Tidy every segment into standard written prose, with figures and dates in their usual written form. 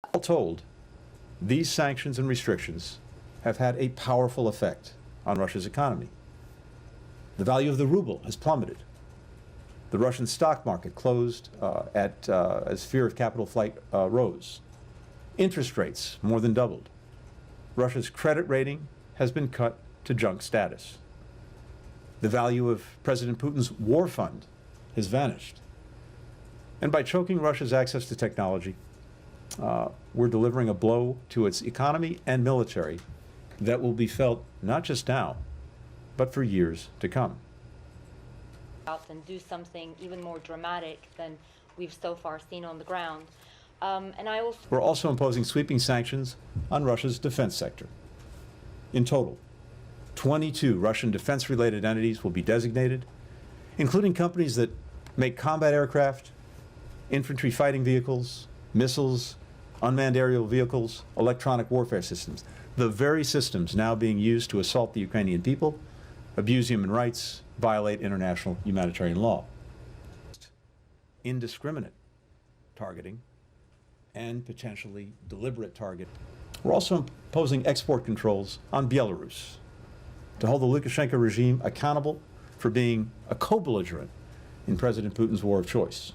All told, these sanctions and restrictions have had a powerful effect on Russia's economy. The value of the ruble has plummeted. The Russian stock market closed as fear of capital flight rose. Interest rates more than doubled. Russia's credit rating has been cut to junk status. The value of President Putin's war fund has vanished. And by choking Russia's access to technology, we're delivering a blow to its economy and military that will be felt not just now, but for years to come. And do something even more dramatic than we've so far seen on the ground. We're also imposing sweeping sanctions on Russia's defense sector. In total, 22 Russian defense-related entities will be designated, including companies that make combat aircraft, infantry fighting vehicles, missiles, unmanned aerial vehicles, electronic warfare systems, the very systems now being used to assault the Ukrainian people, abuse human rights, violate international humanitarian law. Indiscriminate targeting and potentially deliberate target. We're also imposing export controls on Belarus to hold the Lukashenko regime accountable for being a co-belligerent in President Putin's war of choice.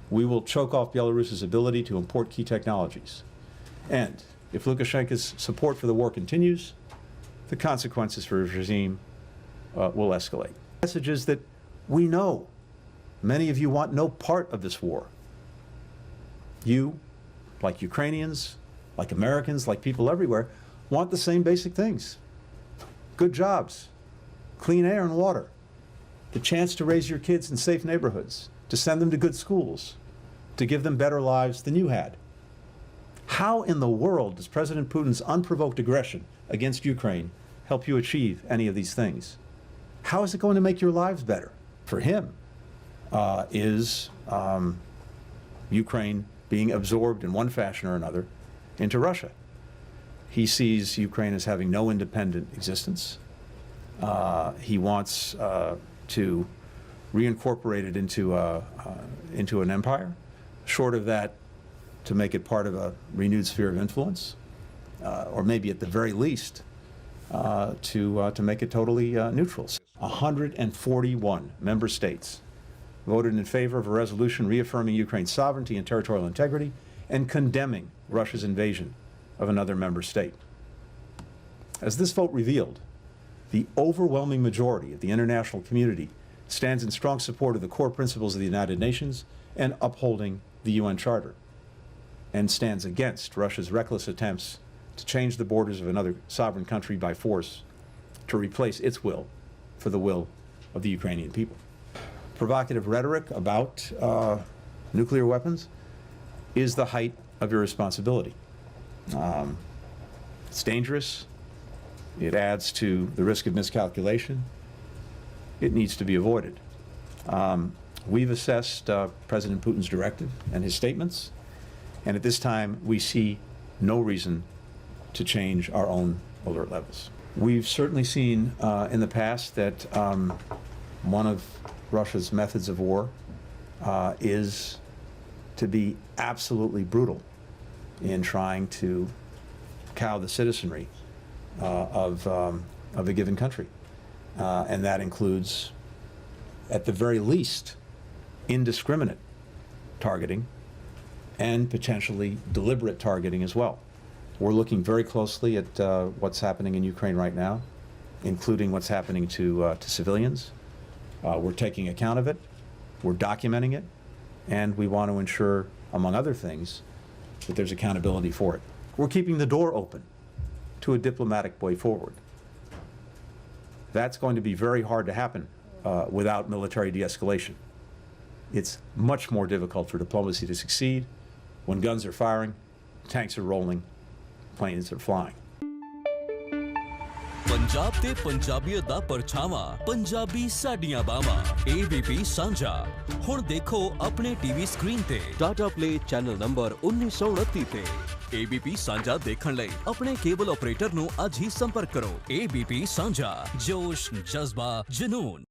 We will choke off Belarus's ability to import key technologies. And if Lukashenko's support for the war continues, the consequences for his regime will escalate. Messages that we know many of you want no part of this war. You, like Ukrainians, like Americans, like people everywhere, want the same basic things. Good jobs, clean air and water, the chance to raise your kids in safe neighborhoods, to send them to good schools, to give them better lives than you had. How in the world does President Putin's unprovoked aggression against Ukraine help you achieve any of these things? How is it going to make your lives better? For him, is Ukraine being absorbed in one fashion or another into Russia. He sees Ukraine as having no independent existence. He wants to reincorporate it into an empire. Short of that, to make it part of a renewed sphere of influence, or maybe at the very least, to make it totally neutral. 141 member states voted in favor of a resolution reaffirming Ukraine's sovereignty and territorial integrity and condemning Russia's invasion of another member state. As this vote revealed, the overwhelming majority of the international community stands in strong support of the core principles of the United Nations and upholding the UN Charter, and stands against Russia's reckless attempts to change the borders of another sovereign country by force to replace its will for the will of the Ukrainian people. Provocative rhetoric about nuclear weapons is the height of irresponsibility. It's dangerous. It adds to the risk of miscalculation. It needs to be avoided. We've assessed President Putin's directive and his statements, and at this time we see no reason to change our own alert levels. We've certainly seen in the past that one of Russia's methods of war is to be absolutely brutal in trying to cow the citizenry of a given country. And that includes, at the very least, indiscriminate targeting and potentially deliberate targeting as well. We're looking very closely at what's happening in Ukraine right now, including what's happening to civilians. We're taking account of it, we're documenting it, and we want to ensure, among other things, that there's accountability for it. We're keeping the door open to a diplomatic way forward. That's going to be very hard to happen without military de-escalation. It's much more difficult for diplomacy to succeed when guns are firing, tanks are rolling, planes are flying. Punjab ते पंजाबियत दा परछावा Punjabi साडियां बावां ABP सांझा हुण देखो अपने TV screen ते Tata play channel number 1929 ते ABP सांझा देखण लई अपने केबल ऑपरेटर नु अज ही संपर्क करो। ABP सांझा जोश जज्बा जुनून।